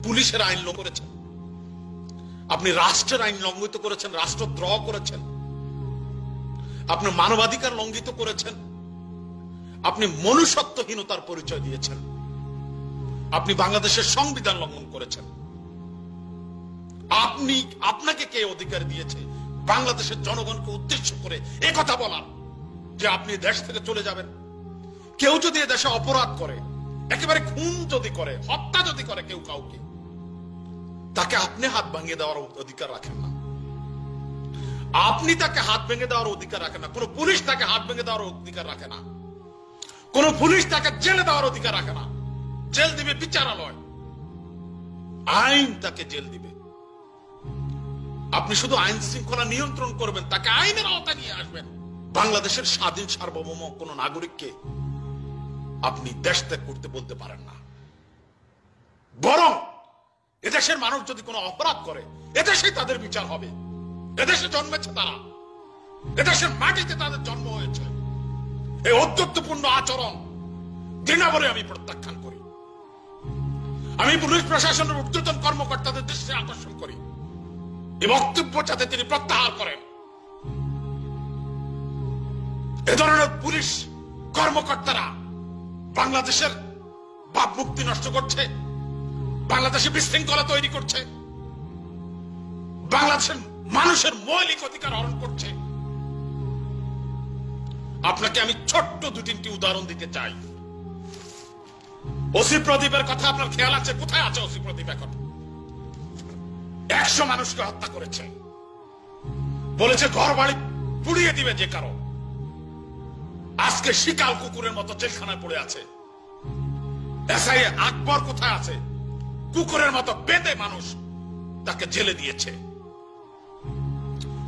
পুলিশের আইন লঙ্ঘন করেছেন, আপনি রাষ্ট্রের আইন লঙ্ঘিত করেছেন, রাষ্ট্রদ্রোহ করেছেন, আপনি মানবাধিকার লঙ্ঘিত করেছেন, আপনি মনুষ্যত্বহীনতার পরিচয় দিয়েছেন, আপনি বাংলাদেশের সংবিধান লঙ্ঘন করেছেন। আপনাকে কে অধিকার দিয়েছে বাংলাদেশের জনগণকে উদ্দেশ্য করে একথা বলার যে আপনি দেশ থেকে চলে যাবেন? কেউ যদি দেশে অপরাধ করে, একেবারে খুন যদি করে, হত্যা যদি করে কেউ কাউকে, তাকে আপনি হাত ভাঙিয়ে দেওয়ার অধিকার রাখেন না। আপনি তাকে হাত ভেঙে দেওয়ার অধিকার রাখেন না। কোন পুলিশ তাকে হাত ভেঙে দেওয়ার অধিকার রাখে না। কোন পুলিশ তাকে জেলে দেওয়ার অধিকার রাখে না। জেল দিবে বিচারালয়, আইন তাকে জেল দিবে। আপনি শুধু আইন শৃঙ্খলা নিয়ন্ত্রণ করবেন, তাকে আইনের আওতায় নিয়ে আসবেন। বাংলাদেশের স্বাধীন সার্বভৌম কোন নাগরিককে আপনি দেশ ত্যাগ করতে বলতে পারেন না। বরং এদেশের মানুষ যদি কোনো অপরাধ করে, এদেশে তাদের বিচার হবে। এদেশে জন্মেছে তারা, এদেশের মাটিতে তাদের জন্ম হয়েছে। এই ঔদ্ধত্যপূর্ণ আচরণ দিনাবরে আমি প্রত্যাখ্যান করি। আমি পুলিশ প্রশাসনের ঊর্ধ্বতন কর্মকর্তাদের দৃষ্টি আকর্ষণ করি এই বক্তব্য যাতে তিনি প্রত্যাহার করেন। এ ধরনের পুলিশ কর্মকর্তারা বাংলাদেশের ভাবমূর্তি নষ্ট করছে, বাংলাদেশে বিশৃঙ্খলা তৈরি করছে, বাংলাদেশের মানুষের মৌলিক অধিকার হরণ করছে। আপনাকে আমি ছোট্ট দু তিনটি উদাহরণ দিতে চাই। ওসি প্রদীপের কথা আপনার খেয়াল আছে? কোথায় আছে ওসি প্রদীপ? এখন 100 মানুষকে হত্যা করেছে, বলেছে ঘর বাড়ি পুড়িয়ে দিবে যে কারো। আজকে শিকাল কুকুরের মতো জেলখানায় পড়ে আছে। এসআই আকবর কোথায় আছে? কুকুরের মতো বেঁধে মানুষ তাকে জেলে দিয়েছে।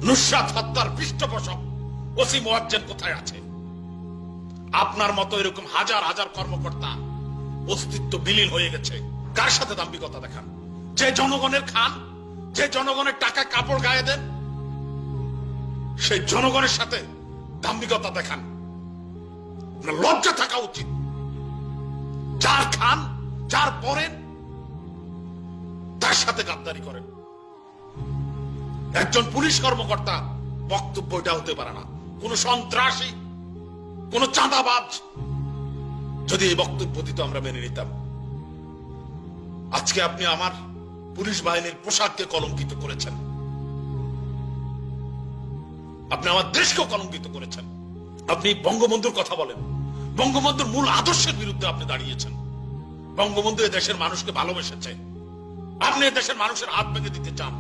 নুসরাত হত্যার পৃষ্ঠপোষক ওসি মোয়াজ্জেম কোথায় আছে? আপনার মতো এরকম হাজার হাজার কর্মকর্তা অস্তিত্ব বিলীন হয়ে গেছে। কার সাথে দাম্ভিকতা দেখান? যে জনগণের খান, যে জনগণের টাকা কাপড় গায়ে দেন, সেই জনগণের সাথে দাম্ভিকতা দেখান। লজ্জা থাকা উচিত। যার খান, যার পরেন, তার সাথে গাদ্দারি করেন। একজন পুলিশ কর্মকর্তা বক্তব্য এটা হতে পারে না। কোন সন্ত্রাসী, কোন চাঁদাবাজ যদি এই বক্তব্য দিত আমরা মেনে নিতাম। আজকে আপনি আমার পুলিশ বাহিনীর পোশাককে কলঙ্কিত করেছেন, আপনি আমার দেশকে কলঙ্কিত করেছেন। আপনি বঙ্গবন্ধুর কথা বলেন, বঙ্গবন্ধুর মূল আদর্শের বিরুদ্ধে আপনি দাঁড়িয়েছেন। বঙ্গবন্ধু এ দেশের মানুষকে ভালোবেসেছে, আপনি এ দেশের মানুষের হাত ভেঙে দিতে চান,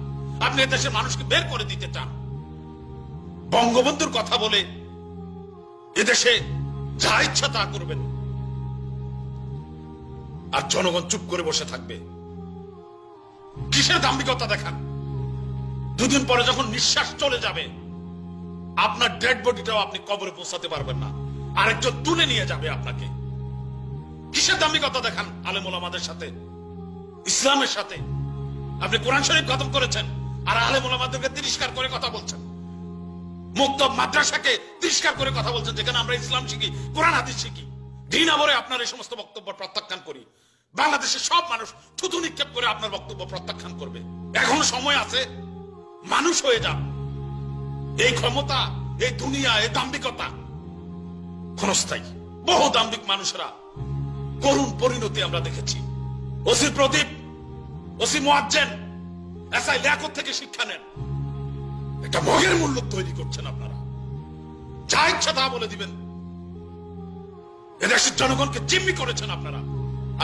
আপনি এ দেশের মানুষকে বের করে দিতে চান। বঙ্গবন্ধুর কথা বলে এদেশে যা ইচ্ছা তা করবেন, আর জনগণ চুপ করে বসে থাকবে। কিসের দাম্ভিকতা দেখান? দুদিন পরে যখন নিঃশ্বাস চলে যাবে, আপনার ডেড বডিটাও আপনি কবরে পৌঁছাতে পারবেন না, আরেকজন তুলে নিয়ে যাবে আপনাকে। কিসের দাম্ভিকতা দেখান আলেম ওলামাদের সাথে, ইসলামের সাথে? আপনি কোরআন শরীফ খতম করেছেন আর আলেম ওলামাদেরকে তিরস্কার করে কথা বলছেন। মুক্ত মাদ্রাসাকে তিরস্কার করে কথা বলছেন, যেখানে আমরা ইসলাম শিখি, কোরআন হাদিস শিখি। ঘৃণাভরে আপনার এই সমস্ত বক্তব্য প্রত্যাখ্যান করি। বাংলাদেশের সব মানুষ থুতু নিক্ষেপ করে আপনার বক্তব্য প্রত্যাখ্যান করবে। এখনো সময় আছে, মানুষ হয়ে যান। এই ক্ষমতা, এই দুনিয়া, এই দাম্ভিকতা ক্ষণস্থায়ী। বহু দাম্ভিক মানুষরা করুণ পরিণতি আমরা দেখেছি। ওসি প্রদীপ, ওসি মোয়াজ্জেম, এসআই লিয়াকত থেকে শিক্ষা নেন। একটা ভোগের মূল্য তৈরি করছেন আপনারা। যা ইচ্ছা তা বলে দিবেন। এদেশের জনগণকে জিম্মি করেছেন আপনারা।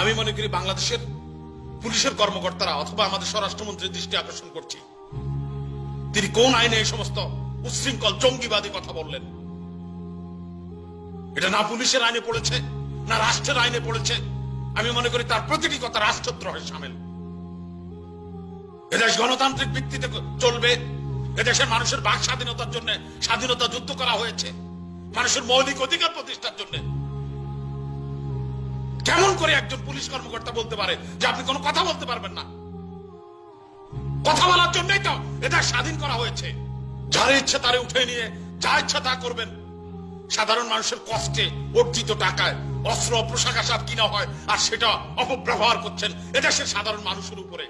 আমি মনে করি বাংলাদেশের পুলিশের কর্মকর্তারা অথবা আমাদের স্বরাষ্ট্রমন্ত্রীর দৃষ্টি আকর্ষণ করছি, তিনি কোন আইনে এই সমস্ত উচ্ছৃঙ্খল জঙ্গিবাদী কথা বললেন? এটা না পুলিশের আইনে পড়েছে, না রাষ্ট্রের আইনে পড়েছে। আমি মনে করি তার প্রতিটি কথা রাষ্ট্রদ্রোহের শামিল। এদেশ গণতান্ত্রিক ভিত্তিতে চলবে। এদেশের মানুষের বাক স্বাধীনতার জন্য স্বাধীনতা যুদ্ধ করা হয়েছে, মানুষের মৌলিক অধিকার প্রতিষ্ঠার জন্য। কেমন করে একজন পুলিশ কর্মকর্তা বলতে পারে যে আপনি কোনো কথা বলতে পারবেন না? কথা বলার জন্যই তো এটা স্বাধীন করা হয়েছে। যার ইচ্ছে তারে উঠে নিয়ে যা ইচ্ছা তা করবেন। সাধারণ মানুষের কষ্টে অর্জিত টাকায় অস্ত্র পোশাক আশাক কিনা হয় আর সেটা অপব্যবহার করছেন এদেশের সাধারণ মানুষের উপরে।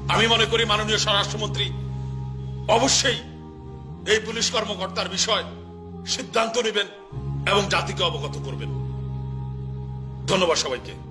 আমি মনে করি মাননীয় স্বরাষ্ট্রমন্ত্রী অবশ্যই এই পুলিশ কর্মকর্তার বিষয় সিদ্ধান্ত নেবেন এবং জাতিকে অবগত করবেন। ধন্যবাদ সবাইকে।